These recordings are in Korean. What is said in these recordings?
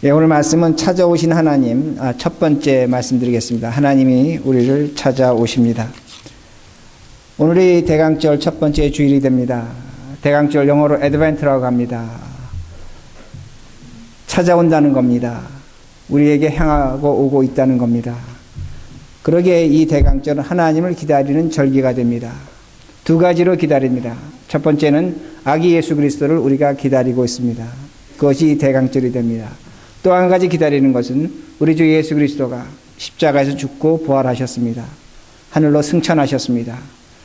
예, 오늘 말씀은 찾아오신 하나님, 첫 번째 말씀드리겠습니다. 하나님이 우리를 찾아오십니다. 오늘이 대강절 첫 번째 주일이 됩니다. 대강절 영어로 애드벤트라고 합니다. 찾아온다는 겁니다. 우리에게 향하고 오고 있다는 겁니다. 그러기에 이 대강절은 하나님을 기다리는 절기가 됩니다. 두 가지로 기다립니다. 첫 번째는 아기 예수 그리스도를 우리가 기다리고 있습니다. 그것이 대강절이 됩니다. 또 한 가지 기다리는 것은 우리 주 예수 그리스도가 십자가에서 죽고 부활하셨습니다. 하늘로 승천하셨습니다.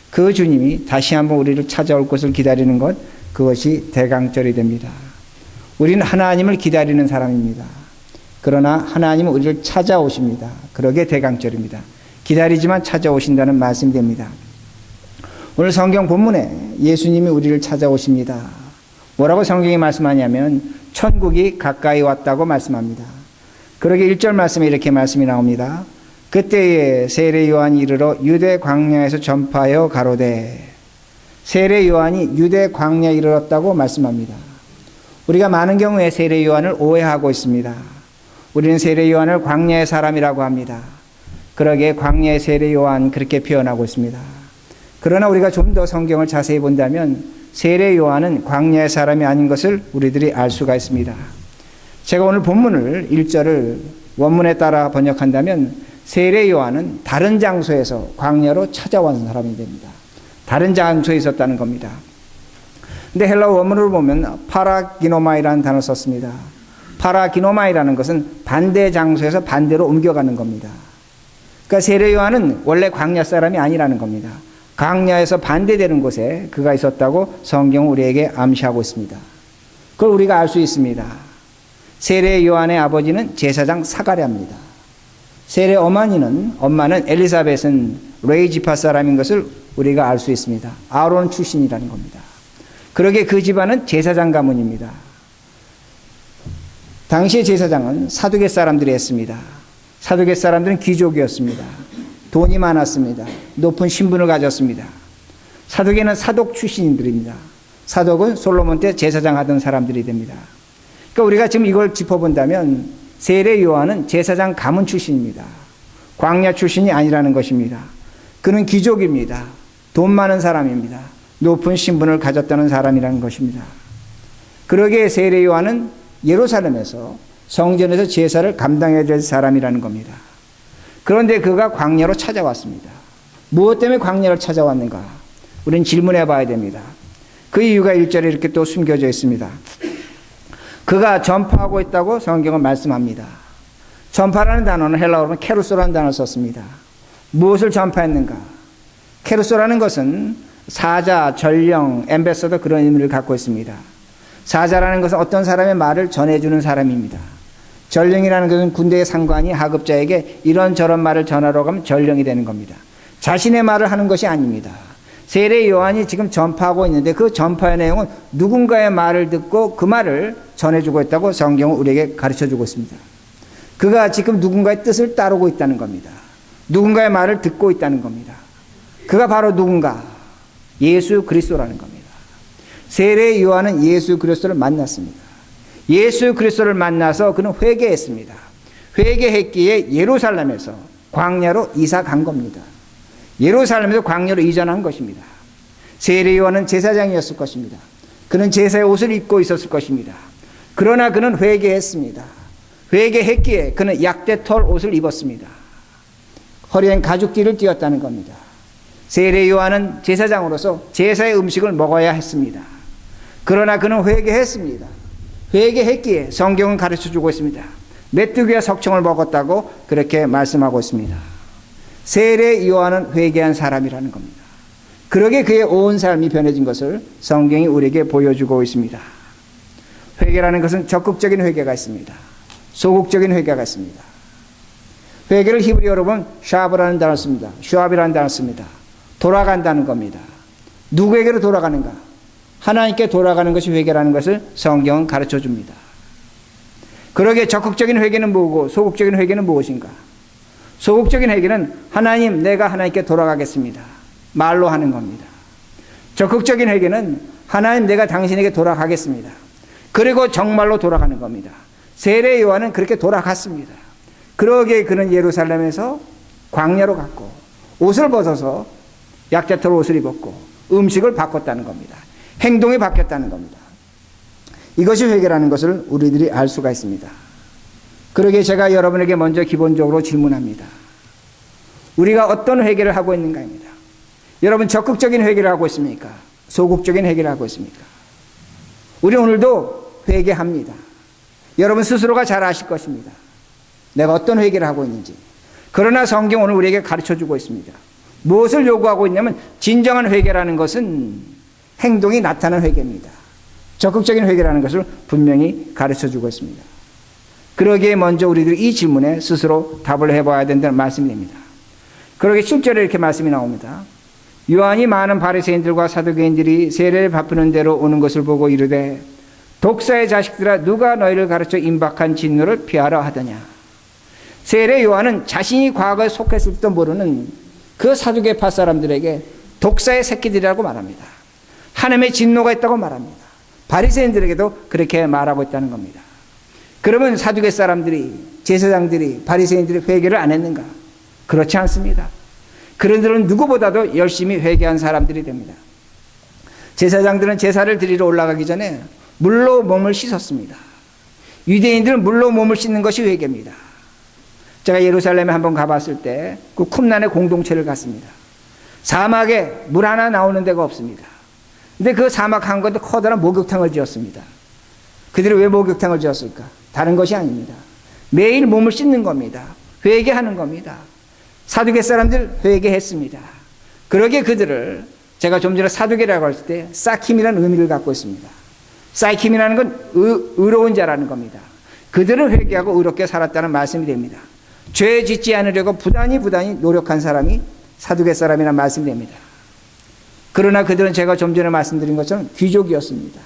그 주님이 다시 한번 우리를 찾아올 것을 기다리는 것, 그것이 대강절이 됩니다. 우리는 하나님을 기다리는 사람입니다. 그러나 하나님은 우리를 찾아오십니다. 그러게 대강절입니다. 기다리지만 찾아오신다는 말씀이 됩니다. 오늘 성경 본문에 예수님이 우리를 찾아오십니다. 뭐라고 성경이 말씀하냐면 천국이 가까이 왔다고 말씀합니다. 그러게 1절 말씀에 이렇게 말씀이 나옵니다. 그때에 세례 요한이 이르러 유대 광야에서 전파하여 가로되. 세례 요한이 유대 광야에 이르렀다고 말씀합니다. 우리가 많은 경우에 세례 요한을 오해하고 있습니다. 우리는 세례 요한을 광야의 사람이라고 합니다. 그러게 광야의 세례 요한 그렇게 표현하고 있습니다. 그러나 우리가 좀 더 성경을 자세히 본다면 세례 요한은 광야의 사람이 아닌 것을 우리들이 알 수가 있습니다. 제가 오늘 본문을 1절을 원문에 따라 번역한다면 세례 요한은 다른 장소에서 광야로 찾아온 사람이 됩니다. 다른 장소에 있었다는 겁니다. 근데 헬라어 원문을 보면 파라기노마이라는 단어를 썼습니다. 파라기노마이라는 것은 반대 장소에서 반대로 옮겨가는 겁니다. 그러니까 세례 요한은 원래 광야 사람이 아니라는 겁니다. 광야에서 반대되는 곳에 그가 있었다고 성경은 우리에게 암시하고 있습니다. 그걸 우리가 알 수 있습니다. 세례 요한의 아버지는 제사장 사가랴입니다. 세례 엄마는 엘리사벳은 레위 지파 사람인 것을 우리가 알 수 있습니다. 아론 출신이라는 겁니다. 그러게 그 집안은 제사장 가문입니다. 당시의 제사장은 사두개 사람들이 했습니다. 사두개 사람들은 귀족이었습니다. 돈이 많았습니다. 높은 신분을 가졌습니다. 사두개는 사독 출신들입니다. 사독은 솔로몬 때 제사장 하던 사람들이 됩니다. 그러니까 우리가 지금 이걸 짚어본다면 세례 요한은 제사장 가문 출신입니다. 광야 출신이 아니라는 것입니다. 그는 귀족입니다. 돈 많은 사람입니다. 높은 신분을 가졌다는 사람이라는 것입니다. 그러기에 세례 요한은 예루살렘에서 성전에서 제사를 감당해야 될 사람이라는 겁니다. 그런데 그가 광야로 찾아왔습니다. 무엇 때문에 광야를 찾아왔는가? 우리는 질문해 봐야 됩니다. 그 이유가 1절에 이렇게 또 숨겨져 있습니다. 그가 전파하고 있다고 성경은 말씀합니다. 전파라는 단어는 헬라어로는 케루소라는 단어를 썼습니다. 무엇을 전파했는가? 케루소라는 것은 사자, 전령, 엠베서더 그런 의미를 갖고 있습니다. 사자라는 것은 어떤 사람의 말을 전해주는 사람입니다. 전령이라는 것은 군대의 상관이 하급자에게 이런저런 말을 전하러 가면 전령이 되는 겁니다. 자신의 말을 하는 것이 아닙니다. 세례 요한이 지금 전파하고 있는데 그 전파의 내용은 누군가의 말을 듣고 그 말을 전해주고 있다고 성경은 우리에게 가르쳐주고 있습니다. 그가 지금 누군가의 뜻을 따르고 있다는 겁니다. 누군가의 말을 듣고 있다는 겁니다. 그가 바로 누군가? 예수 그리스도라는 겁니다. 세례 요한은 예수 그리스도를 만났습니다. 예수 그리스도를 만나서 그는 회개했습니다. 회개했기에 예루살렘에서 광야로 이사 간 겁니다. 예루살렘에서 광야로 이전한 것입니다. 세례 요한은 제사장이었을 것입니다. 그는 제사의 옷을 입고 있었을 것입니다. 그러나 그는 회개했습니다. 회개했기에 그는 약대털 옷을 입었습니다. 허리엔 가죽띠를 띄었다는 겁니다. 세례 요한은 제사장으로서 제사의 음식을 먹어야 했습니다. 그러나 그는 회개했습니다. 회개했기에 성경은 가르쳐주고 있습니다. 메뚜기와 석청을 먹었다고 그렇게 말씀하고 있습니다. 세례 요한은 회개한 사람이라는 겁니다. 그러게 그의 온 삶이 변해진 것을 성경이 우리에게 보여주고 있습니다. 회개라는 것은 적극적인 회개가 있습니다. 소극적인 회개가 있습니다. 회개를 히브리어로 보면 샤브라는 단어를 씁니다. 슈압이라는 단어를 씁니다. 돌아간다는 겁니다. 누구에게로 돌아가는가? 하나님께 돌아가는 것이 회개라는 것을 성경은 가르쳐 줍니다. 그러기에 적극적인 회개는 뭐고 소극적인 회개는 무엇인가? 소극적인 회개는 하나님, 내가 하나님께 돌아가겠습니다. 말로 하는 겁니다. 적극적인 회개는 하나님, 내가 당신에게 돌아가겠습니다. 그리고 정말로 돌아가는 겁니다. 세례 요한은 그렇게 돌아갔습니다. 그러기에 그는 예루살렘에서 광야로 갔고 옷을 벗어서 약자토로 옷을 입었고 음식을 바꿨다는 겁니다. 행동이 바뀌었다는 겁니다. 이것이 회개라는 것을 우리들이 알 수가 있습니다. 그러기에 제가 여러분에게 먼저 기본적으로 질문합니다. 우리가 어떤 회개를 하고 있는가입니다. 여러분 적극적인 회개를 하고 있습니까? 소극적인 회개를 하고 있습니까? 우리 오늘도 회개합니다. 여러분 스스로가 잘 아실 것입니다. 내가 어떤 회개를 하고 있는지. 그러나 성경 오늘 우리에게 가르쳐주고 있습니다. 무엇을 요구하고 있냐면 진정한 회개라는 것은 행동이 나타나는 회개입니다. 적극적인 회개라는 것을 분명히 가르쳐주고 있습니다. 그러기에 먼저 우리들이 이 질문에 스스로 답을 해봐야 된다는 말씀입니다. 그러기에 7절에 이렇게 말씀이 나옵니다. 요한이 많은 바리새인들과 사두개인들이 세례를 베푸는 대로 오는 것을 보고 이르되 독사의 자식들아 누가 너희를 가르쳐 임박한 진노를 피하라 하더냐. 세례 요한은 자신이 과거에 속했을지도 모르는 그 사두개파 사람들에게 독사의 새끼들이라고 말합니다. 하나님의 진노가 있다고 말합니다. 바리새인들에게도 그렇게 말하고 있다는 겁니다. 그러면 사두개 사람들이, 제사장들이, 바리새인들이 회개를 안 했는가? 그렇지 않습니다. 그들은 누구보다도 열심히 회개한 사람들이 됩니다. 제사장들은 제사를 드리러 올라가기 전에 물로 몸을 씻었습니다. 유대인들은 물로 몸을 씻는 것이 회개입니다. 제가 예루살렘에 한번 가봤을 때 그 쿰란의 공동체를 갔습니다. 사막에 물 하나 나오는 데가 없습니다. 근데 그 사막 한가운데 커다란 목욕탕을 지었습니다. 그들이 왜 목욕탕을 지었을까? 다른 것이 아닙니다. 매일 몸을 씻는 겁니다. 회개하는 겁니다. 사두개 사람들 회개했습니다. 그러기에 그들을 제가 좀 전에 사두개라고 할 때 사킴이라는 의미를 갖고 있습니다. 사이킴이라는 건 의로운 자라는 겁니다. 그들은 회개하고 의롭게 살았다는 말씀이 됩니다. 죄 짓지 않으려고 부단히 노력한 사람이 사두개 사람이라는 말씀이 됩니다. 그러나 그들은 제가 좀 전에 말씀드린 것처럼 귀족이었습니다.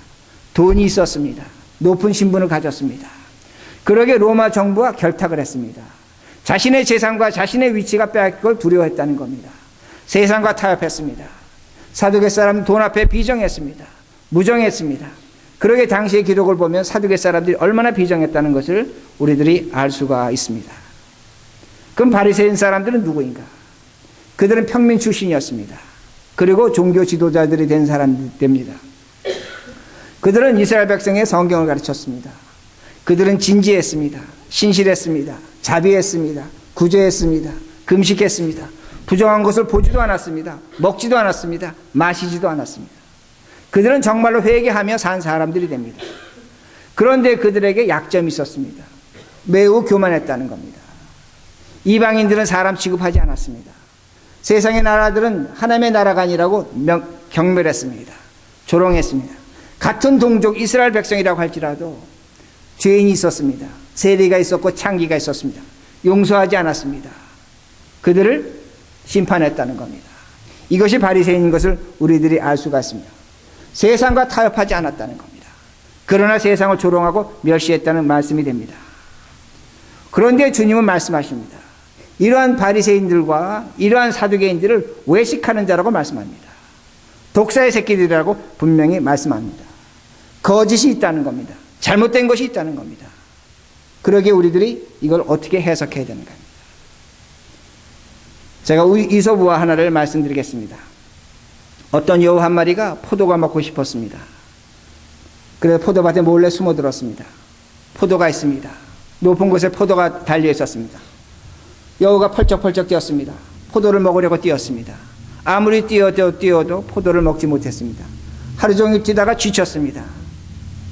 돈이 있었습니다. 높은 신분을 가졌습니다. 그러기에 로마 정부와 결탁을 했습니다. 자신의 재산과 자신의 위치가 빼앗길 걸 두려워했다는 겁니다. 세상과 타협했습니다. 사두개 사람은 돈 앞에 비정했습니다. 무정했습니다. 그러기에 당시의 기록을 보면 사두개 사람들이 얼마나 비정했다는 것을 우리들이 알 수가 있습니다. 그럼 바리새인 사람들은 누구인가? 그들은 평민 출신이었습니다. 그리고 종교 지도자들이 된 사람들입니다. 그들은 이스라엘 백성의 성경을 가르쳤습니다. 그들은 진지했습니다. 신실했습니다. 자비했습니다. 구제했습니다. 금식했습니다. 부정한 것을 보지도 않았습니다. 먹지도 않았습니다. 마시지도 않았습니다. 그들은 정말로 회개하며 산 사람들이 됩니다. 그런데 그들에게 약점이 있었습니다. 매우 교만했다는 겁니다. 이방인들은 사람 취급하지 않았습니다. 세상의 나라들은 하나님의 나라가 아니라고 경멸했습니다. 조롱했습니다. 같은 동족 이스라엘 백성이라고 할지라도 죄인이 있었습니다. 세리가 있었고 창기가 있었습니다. 용서하지 않았습니다. 그들을 심판했다는 겁니다. 이것이 바리새인인 것을 우리들이 알 수가 있습니다. 세상과 타협하지 않았다는 겁니다. 그러나 세상을 조롱하고 멸시했다는 말씀이 됩니다. 그런데 주님은 말씀하십니다. 이러한 바리새인들과 이러한 사두개인들을 외식하는 자라고 말씀합니다. 독사의 새끼들이라고 분명히 말씀합니다. 거짓이 있다는 겁니다. 잘못된 것이 있다는 겁니다. 그러기에 우리들이 이걸 어떻게 해석해야 되는가 합니다. 제가 이소부화 하나를 말씀드리겠습니다. 어떤 여우 한 마리가 포도가 먹고 싶었습니다. 그래서 포도밭에 몰래 숨어들었습니다. 포도가 있습니다. 높은 곳에 포도가 달려 있었습니다. 여우가 펄쩍펄쩍 뛰었습니다. 포도를 먹으려고 뛰었습니다. 아무리 뛰어도 포도를 먹지 못했습니다. 하루 종일 뛰다가 지쳤습니다.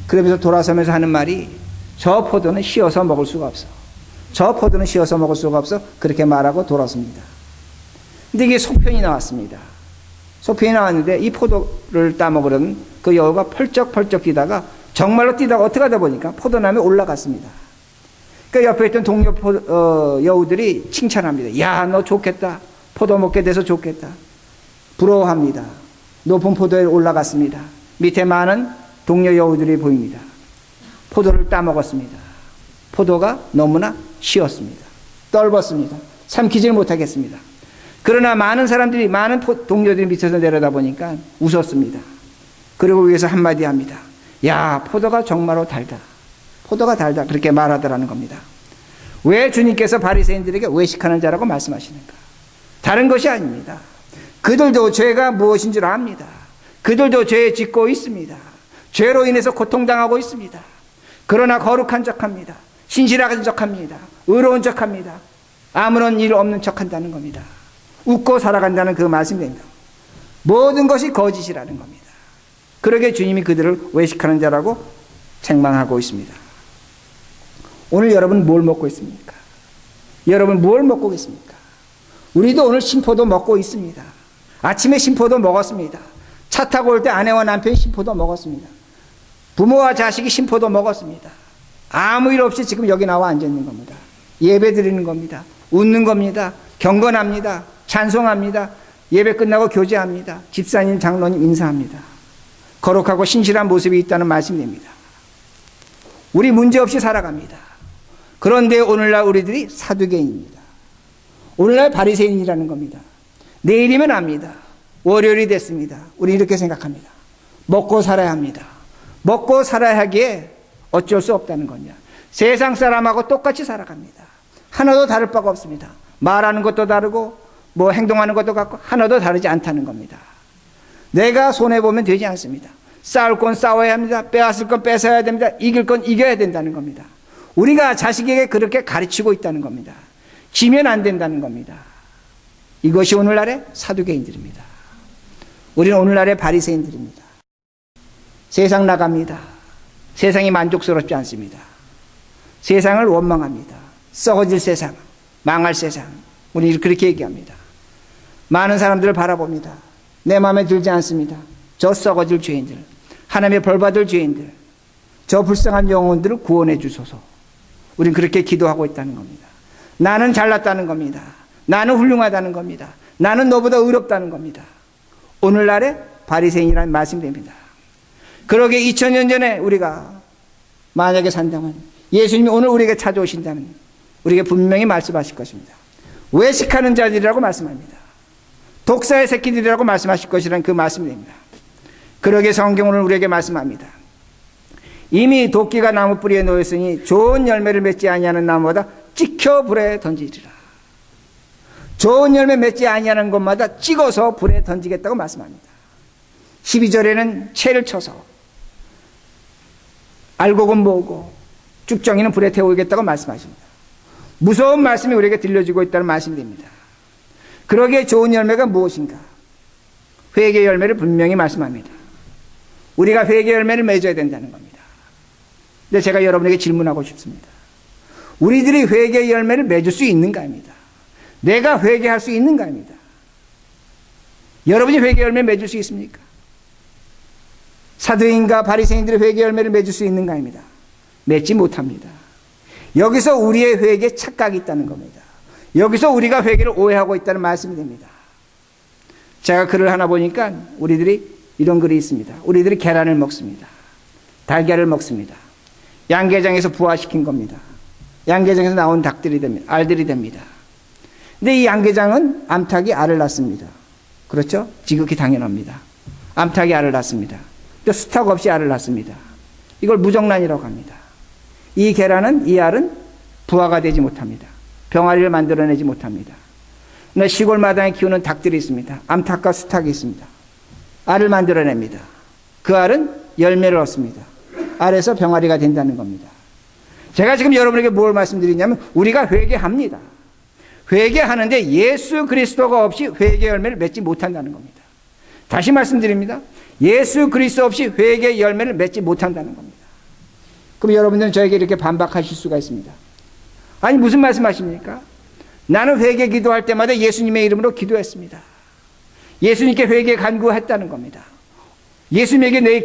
그러면서 돌아서면서 하는 말이 저 포도는 씌어서 먹을 수가 없어. 저 포도는 씌어서 먹을 수가 없어. 그렇게 말하고 돌아섭니다. 근데 이게 속편이 나왔습니다. 속편이 나왔는데 이 포도를 따먹으려는 그 여우가 펄쩍펄쩍 뛰다가 정말로 뛰다가 어떻게 하다 보니까 포도나무에 올라갔습니다. 그 옆에 있던 동료 여우들이 칭찬합니다. 야, 너 좋겠다. 포도 먹게 돼서 좋겠다. 부러워합니다. 높은 포도에 올라갔습니다. 밑에 많은 동료 여우들이 보입니다. 포도를 따먹었습니다. 포도가 너무나 쉬웠습니다. 떫었습니다. 삼키질 못하겠습니다. 그러나 많은 사람들이, 많은 동료들이 밑에서 내려다보니까 웃었습니다. 그리고 위에서 한마디 합니다. 야, 포도가 정말로 달다. 포도가 달다. 그렇게 말하더라는 겁니다. 왜 주님께서 바리새인들에게 외식하는 자라고 말씀하시는가? 다른 것이 아닙니다. 그들도 죄가 무엇인 줄 압니다. 그들도 죄에 짓고 있습니다. 죄로 인해서 고통당하고 있습니다. 그러나 거룩한 척합니다. 신실한 척합니다. 의로운 척합니다. 아무런 일 없는 척한다는 겁니다. 웃고 살아간다는 그 말씀입니다. 모든 것이 거짓이라는 겁니다. 그러게 주님이 그들을 외식하는 자라고 책망하고 있습니다. 오늘 여러분 뭘 먹고 있습니까? 여러분 뭘 먹고 계십니까? 우리도 오늘 심포도 먹고 있습니다. 아침에 심포도 먹었습니다. 차 타고 올 때 아내와 남편이 심포도 먹었습니다. 부모와 자식이 심포도 먹었습니다. 아무 일 없이 지금 여기 나와 앉아 있는 겁니다. 예배 드리는 겁니다. 웃는 겁니다. 경건합니다. 찬송합니다. 예배 끝나고 교제합니다. 집사님, 장로님 인사합니다. 거룩하고 신실한 모습이 있다는 말씀입니다. 우리 문제없이 살아갑니다. 그런데 오늘날 우리들이 사두개인입니다. 오늘날 바리새인이라는 겁니다. 내일이면 압니다. 월요일이 됐습니다. 우리 이렇게 생각합니다. 먹고 살아야 합니다. 먹고 살아야 하기에 어쩔 수 없다는 거냐. 세상 사람하고 똑같이 살아갑니다. 하나도 다를 바가 없습니다. 말하는 것도 다르고 뭐 행동하는 것도 같고 하나도 다르지 않다는 겁니다. 내가 손해보면 되지 않습니다. 싸울 건 싸워야 합니다. 빼앗을 건 뺏어야 됩니다. 이길 건 이겨야 된다는 겁니다. 우리가 자식에게 그렇게 가르치고 있다는 겁니다. 지면 안 된다는 겁니다. 이것이 오늘날의 사두개인들입니다. 우리는 오늘날의 바리새인들입니다. 세상 나갑니다. 세상이 만족스럽지 않습니다. 세상을 원망합니다. 썩어질 세상, 망할 세상. 우리는 그렇게 얘기합니다. 많은 사람들을 바라봅니다. 내 마음에 들지 않습니다. 저 썩어질 죄인들, 하나님의 벌받을 죄인들, 저 불쌍한 영혼들을 구원해 주소서. 우리는 그렇게 기도하고 있다는 겁니다. 나는 잘났다는 겁니다. 나는 훌륭하다는 겁니다. 나는 너보다 의롭다는 겁니다. 오늘날의 바리새인이라는 말씀됩니다. 그러게 2000년 전에 우리가 만약에 산다면 예수님이 오늘 우리에게 찾아오신다면 우리에게 분명히 말씀하실 것입니다. 외식하는 자들이라고 말씀합니다. 독사의 새끼들이라고 말씀하실 것이라는 그 말씀입니다. 그러게 성경은 우리에게 말씀합니다. 이미 도끼가 나무 뿌리에 놓였으니 좋은 열매를 맺지 아니하는 나무보다 찍혀 불에 던지리라. 좋은 열매 맺지 아니하는 것마다 찍어서 불에 던지겠다고 말씀합니다. 12절에는 채를 쳐서 알곡은 모으고 쭉정이는 불에 태우겠다고 말씀하십니다. 무서운 말씀이 우리에게 들려지고 있다는 말씀이 됩니다. 그러기에 좋은 열매가 무엇인가? 회개 열매를 분명히 말씀합니다. 우리가 회개 열매를 맺어야 된다는 겁니다. 근데 제가 여러분에게 질문하고 싶습니다. 우리들이 회개 열매를 맺을 수 있는가입니다. 내가 회개할 수 있는가입니다. 여러분이 회개 열매 맺을 수 있습니까? 사두인과 바리새인들의 회개 열매를 맺을 수 있는가입니다. 맺지 못합니다. 여기서 우리의 회개에 착각이 있다는 겁니다. 여기서 우리가 회개를 오해하고 있다는 말씀이 됩니다. 제가 글을 하나 보니까 우리들이 이런 글이 있습니다. 우리들이 계란을 먹습니다. 달걀을 먹습니다. 양계장에서 부화시킨 겁니다. 양계장에서 나온 닭들이 됩니다. 알들이 됩니다. 근데 이 양계장은 암탉이 알을 낳습니다. 그렇죠? 지극히 당연합니다. 암탉이 알을 낳습니다. 또 수탉 없이 알을 낳습니다. 이걸 무정란이라고 합니다. 이 계란은, 이 알은 부화가 되지 못합니다. 병아리를 만들어내지 못합니다. 근데 시골 마당에 키우는 닭들이 있습니다. 암탉과 수탉이 있습니다. 알을 만들어냅니다. 그 알은 열매를 얻습니다. 알에서 병아리가 된다는 겁니다. 제가 지금 여러분에게 뭘 말씀드리냐면 우리가 회개합니다. 회개하는데 예수 그리스도가 없이 회개 열매를 맺지 못한다는 겁니다. 다시 말씀드립니다. 예수 그리스도 없이 회개 열매를 맺지 못한다는 겁니다. 그럼 여러분들은 저에게 이렇게 반박하실 수가 있습니다. 아니 무슨 말씀하십니까? 나는 회개 기도할 때마다 예수님의 이름으로 기도했습니다. 예수님께 회개 간구했다는 겁니다. 예수님에게 내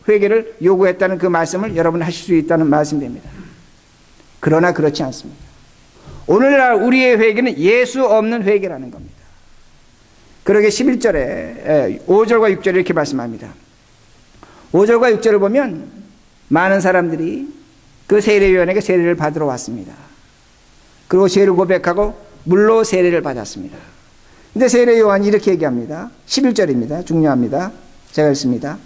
회개를 요구했다는 그 말씀을 여러분 하실 수 있다는 말씀입니다. 그러나 그렇지 않습니다. 오늘날 우리의 회개는 예수 없는 회개라는 겁니다. 그러게 11절에 5절과 6절에 이렇게 말씀합니다. 5절과 6절을 보면 많은 사람들이 그 세례요한에게 세례를 받으러 왔습니다. 그리고 죄를 고백하고 물로 세례를 받았습니다. 근데 세례요한이 이렇게 얘기합니다. 11절입니다. 중요합니다. 제가 읽습니다.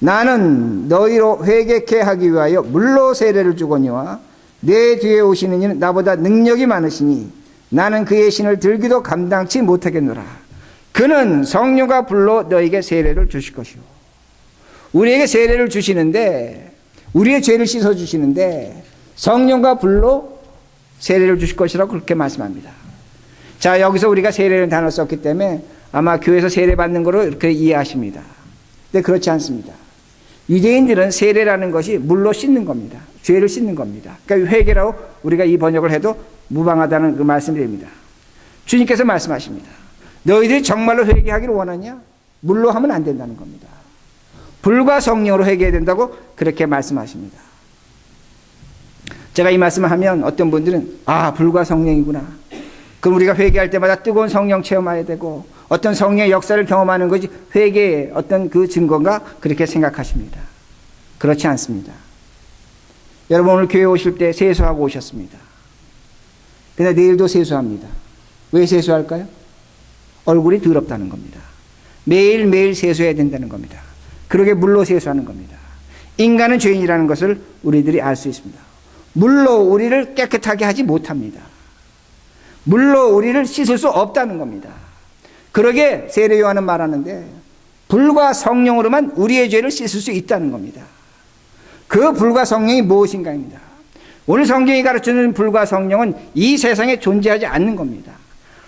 나는 너희로 회개케 하기 위하여 물로 세례를 주거니와 내 뒤에 오시는 이는 나보다 능력이 많으시니 나는 그의 신을 들기도 감당치 못하겠노라. 그는 성령과 불로 너희에게 세례를 주실 것이요. 우리에게 세례를 주시는데, 우리의 죄를 씻어 주시는데 성령과 불로 세례를 주실 것이라고 그렇게 말씀합니다. 자, 여기서 우리가 세례라는 단어를 썼기 때문에 아마 교회에서 세례 받는 거로 이렇게 이해하십니다. 근데 그렇지 않습니다. 유대인들은 세례라는 것이 물로 씻는 겁니다. 죄를 씻는 겁니다. 그러니까 회개라고 우리가 이 번역을 해도 무방하다는 그 말씀이 됩니다. 주님께서 말씀하십니다. 너희들이 정말로 회개하기를 원하냐? 물로 하면 안 된다는 겁니다. 불과 성령으로 회개해야 된다고 그렇게 말씀하십니다. 제가 이 말씀을 하면 어떤 분들은 불과 성령이구나. 그럼 우리가 회개할 때마다 뜨거운 성령 체험해야 되고 어떤 성령의 역사를 경험하는 것이 회개의 어떤 그 증거인가 그렇게 생각하십니다. 그렇지 않습니다. 여러분 오늘 교회 오실 때 세수하고 오셨습니다. 근데 내일도 세수합니다. 왜 세수할까요? 얼굴이 더럽다는 겁니다. 매일매일 세수해야 된다는 겁니다. 그러게 물로 세수하는 겁니다. 인간은 죄인이라는 것을 우리들이 알 수 있습니다. 물로 우리를 깨끗하게 하지 못합니다. 물로 우리를 씻을 수 없다는 겁니다. 그러게 세례 요한은 말하는데 불과 성령으로만 우리의 죄를 씻을 수 있다는 겁니다. 그 불과 성령이 무엇인가입니다. 오늘 성경이 가르치는 불과 성령은 이 세상에 존재하지 않는 겁니다.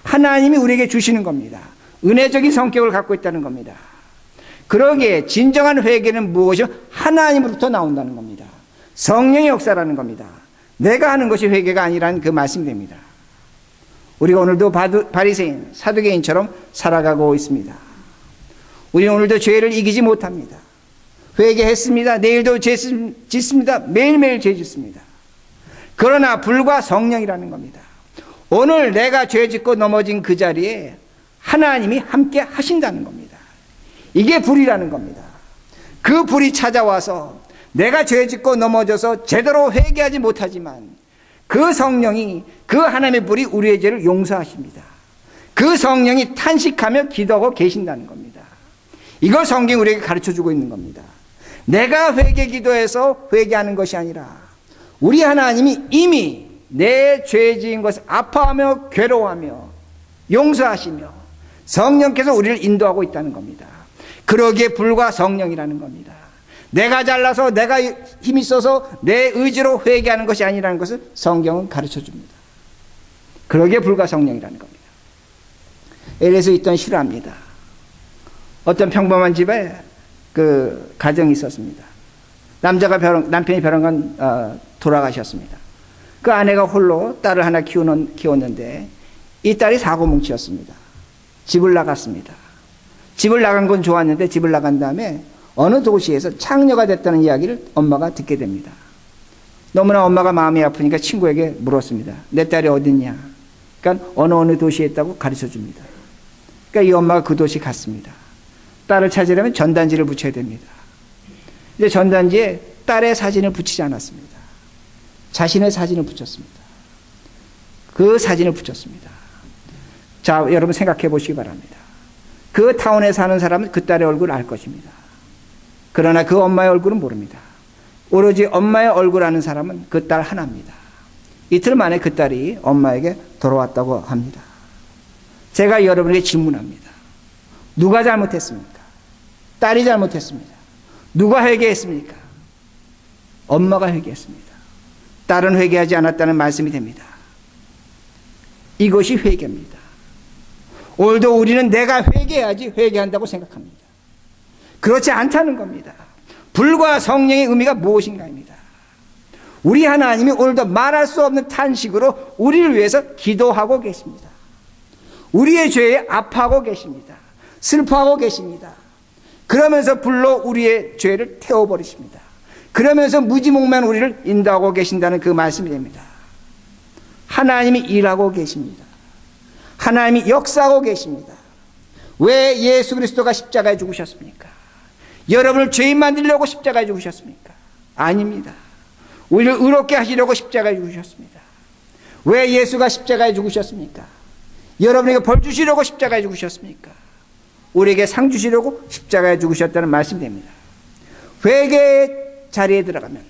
하나님이 우리에게 주시는 겁니다. 은혜적인 성격을 갖고 있다는 겁니다. 그러기에 진정한 회개는 무엇이요? 하나님으로부터 나온다는 겁니다. 성령의 역사라는 겁니다. 내가 하는 것이 회개가 아니라는 그 말씀이 됩니다. 우리가 오늘도 바리새인, 사두개인처럼 살아가고 있습니다. 우리는 오늘도 죄를 이기지 못합니다. 회개했습니다. 내일도 죄 짓습니다. 매일매일 죄 짓습니다. 그러나 불과 성령이라는 겁니다. 오늘 내가 죄 짓고 넘어진 그 자리에 하나님이 함께 하신다는 겁니다. 이게 불이라는 겁니다. 그 불이 찾아와서 내가 죄 짓고 넘어져서 제대로 회개하지 못하지만 그 성령이, 그 하나님의 불이 우리의 죄를 용서하십니다. 그 성령이 탄식하며 기도하고 계신다는 겁니다. 이걸 성경이 우리에게 가르쳐주고 있는 겁니다. 내가 회개 기도해서 회개하는 것이 아니라 우리 하나님이 이미 내 죄 지은 것을 아파하며 괴로워하며 용서하시며 성령께서 우리를 인도하고 있다는 겁니다. 그러기에 불과 성령이라는 겁니다. 내가 잘나서 내가 힘이 있어서 내 의지로 회개하는 것이 아니라는 것을 성경은 가르쳐줍니다. 그러기에 불과 성령이라는 겁니다. LA에서 있던 실화입니다. 어떤 평범한 집에 그 가정이 있었습니다. 남편이 벼랑간 돌아가셨습니다. 그 아내가 홀로 딸을 하나 키웠는데 이 딸이 사고뭉치였습니다. 집을 나갔습니다. 집을 나간 건 좋았는데 집을 나간 다음에 어느 도시에서 창녀가 됐다는 이야기를 엄마가 듣게 됩니다. 너무나 엄마가 마음이 아프니까 친구에게 물었습니다. 내 딸이 어딨냐? 그러니까 어느 도시에 있다고 가르쳐 줍니다. 그러니까 이 엄마가 그 도시 갔습니다. 딸을 찾으려면 전단지를 붙여야 됩니다. 근데 전단지에 딸의 사진을 붙이지 않았습니다. 자신의 사진을 붙였습니다. 그 사진을 붙였습니다. 자, 여러분 생각해 보시기 바랍니다. 그 타운에 사는 사람은 그 딸의 얼굴을 알 것입니다. 그러나 그 엄마의 얼굴은 모릅니다. 오로지 엄마의 얼굴 아는 사람은 그 딸 하나입니다. 이틀 만에 그 딸이 엄마에게 돌아왔다고 합니다. 제가 여러분에게 질문합니다. 누가 잘못했습니까? 딸이 잘못했습니다. 누가 회개했습니까? 엄마가 회개했습니다. 딸은 회개하지 않았다는 말씀이 됩니다. 이것이 회개입니다. 오늘도 우리는 내가 회개해야지 회개한다고 생각합니다. 그렇지 않다는 겁니다. 불과 성령의 의미가 무엇인가입니다. 우리 하나님이 오늘도 말할 수 없는 탄식으로 우리를 위해서 기도하고 계십니다. 우리의 죄에 아파하고 계십니다. 슬퍼하고 계십니다. 그러면서 불로 우리의 죄를 태워버리십니다. 그러면서 무지몽만 우리를 인도하고 계신다는 그 말씀이 됩니다. 하나님이 일하고 계십니다. 하나님이 역사하고 계십니다. 왜 예수 그리스도가 십자가에 죽으셨습니까? 여러분을 죄인 만들려고 십자가에 죽으셨습니까? 아닙니다. 우리를 의롭게 하시려고 십자가에 죽으셨습니다. 왜 예수가 십자가에 죽으셨습니까? 여러분에게 벌 주시려고 십자가에 죽으셨습니까? 우리에게 상 주시려고 십자가에 죽으셨다는 말씀이 됩니다. 회개의 자리에 들어가면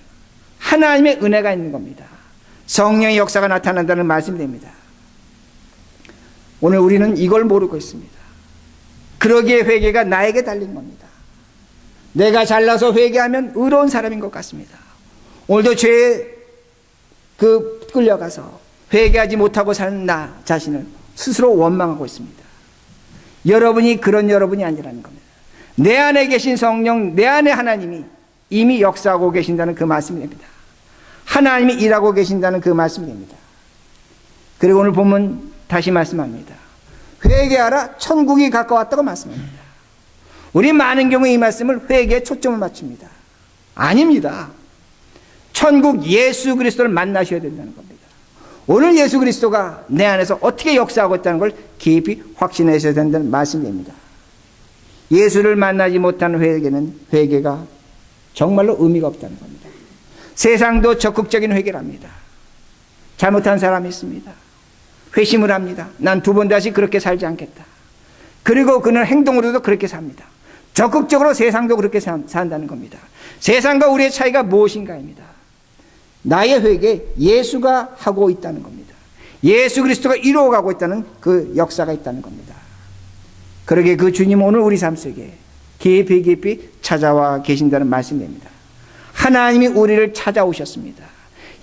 하나님의 은혜가 있는 겁니다. 성령의 역사가 나타난다는 말씀이 됩니다. 오늘 우리는 이걸 모르고 있습니다. 그러기에 회개가 나에게 달린 겁니다. 내가 잘나서 회개하면 의로운 사람인 것 같습니다. 오늘도 죄에 끌려가서 회개하지 못하고 사는 나 자신을 스스로 원망하고 있습니다. 여러분이 그런 여러분이 아니라는 겁니다. 내 안에 계신 성령, 내 안에 하나님이 이미 역사하고 계신다는 그 말씀이 됩니다. 하나님이 일하고 계신다는 그 말씀이 됩니다. 그리고 오늘 보면 다시 말씀합니다. 회개하라, 천국이 가까웠다고 말씀합니다. 우리 많은 경우에 이 말씀을 회개에 초점을 맞춥니다. 아닙니다. 천국 예수 그리스도를 만나셔야 된다는 겁니다. 오늘 예수 그리스도가 내 안에서 어떻게 역사하고 있다는 걸 깊이 확신하셔야 된다는 말씀입니다. 예수를 만나지 못하는 회개가 정말로 의미가 없다는 겁니다. 세상도 적극적인 회개를 합니다. 잘못한 사람이 있습니다. 회심을 합니다. 난 두 번 다시 그렇게 살지 않겠다. 그리고 그는 행동으로도 그렇게 삽니다. 적극적으로 세상도 그렇게 산다는 겁니다. 세상과 우리의 차이가 무엇인가입니다. 나의 회개, 예수가 하고 있다는 겁니다. 예수 그리스도가 이루어가고 있다는 그 역사가 있다는 겁니다. 그러게 그 주님은 오늘 우리 삶 속에 깊이 찾아와 계신다는 말씀입니다. 하나님이 우리를 찾아오셨습니다.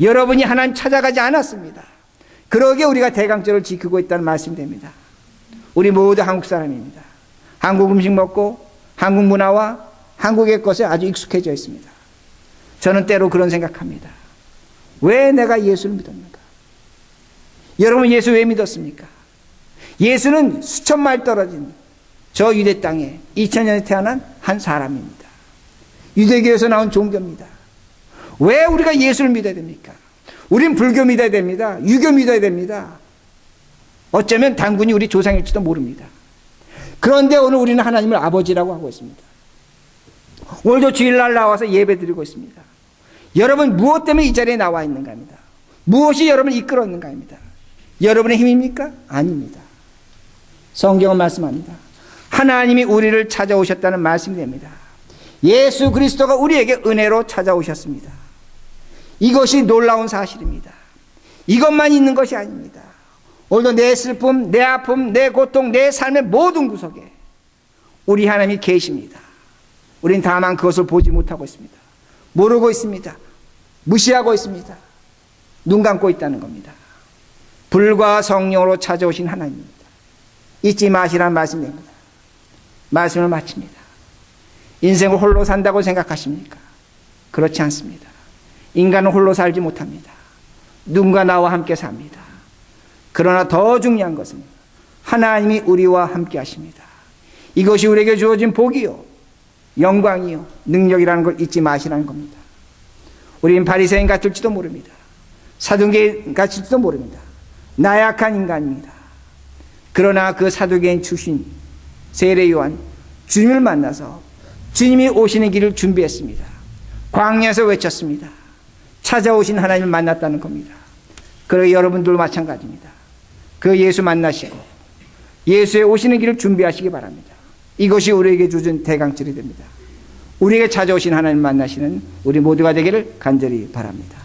여러분이 하나님 찾아가지 않았습니다. 그러기에 우리가 대강절을 지키고 있다는 말씀입니다. 우리 모두 한국 사람입니다. 한국 음식 먹고 한국 문화와 한국의 것에 아주 익숙해져 있습니다. 저는 때로 그런 생각합니다. 왜 내가 예수를 믿었는가? 여러분 예수 왜 믿었습니까? 예수는 수천 마일 떨어진 저 유대 땅에 2000년에 태어난 한 사람입니다. 유대교에서 나온 종교입니다. 왜 우리가 예수를 믿어야 됩니까? 우린 불교 믿어야 됩니다. 유교 믿어야 됩니다. 어쩌면 단군이 우리 조상일지도 모릅니다. 그런데 오늘 우리는 하나님을 아버지라고 하고 있습니다. 오늘도 주일날 나와서 예배 드리고 있습니다. 여러분 무엇 때문에 이 자리에 나와 있는가 합니다. 무엇이 여러분을 이끌었는가 합니다. 여러분의 힘입니까? 아닙니다. 성경은 말씀합니다. 하나님이 우리를 찾아오셨다는 말씀이 됩니다. 예수 그리스도가 우리에게 은혜로 찾아오셨습니다. 이것이 놀라운 사실입니다. 이것만 있는 것이 아닙니다. 오늘도 내 슬픔, 내 아픔, 내 고통, 내 삶의 모든 구석에 우리 하나님이 계십니다. 우린 다만 그것을 보지 못하고 있습니다. 모르고 있습니다. 무시하고 있습니다. 눈 감고 있다는 겁니다. 불과 성령으로 찾아오신 하나님입니다. 잊지 마시라는 말씀입니다. 말씀을 마칩니다. 인생을 홀로 산다고 생각하십니까? 그렇지 않습니다. 인간은 홀로 살지 못합니다. 누군가 나와 함께 삽니다. 그러나 더 중요한 것은 하나님이 우리와 함께 하십니다. 이것이 우리에게 주어진 복이요, 영광이요, 능력이라는 걸 잊지 마시라는 겁니다. 우리는 바리새인 같을지도 모릅니다. 사두개인 같을지도 모릅니다. 나약한 인간입니다. 그러나 그 사두개인 출신 세례 요한 주님을 만나서 주님이 오시는 길을 준비했습니다. 광야에서 외쳤습니다. 찾아오신 하나님을 만났다는 겁니다. 그리고 여러분들도 마찬가지입니다. 그 예수 만나시고 예수의 오시는 길을 준비하시기 바랍니다. 이것이 우리에게 주어진 대강절이 됩니다. 우리에게 찾아오신 하나님을 만나시는 우리 모두가 되기를 간절히 바랍니다.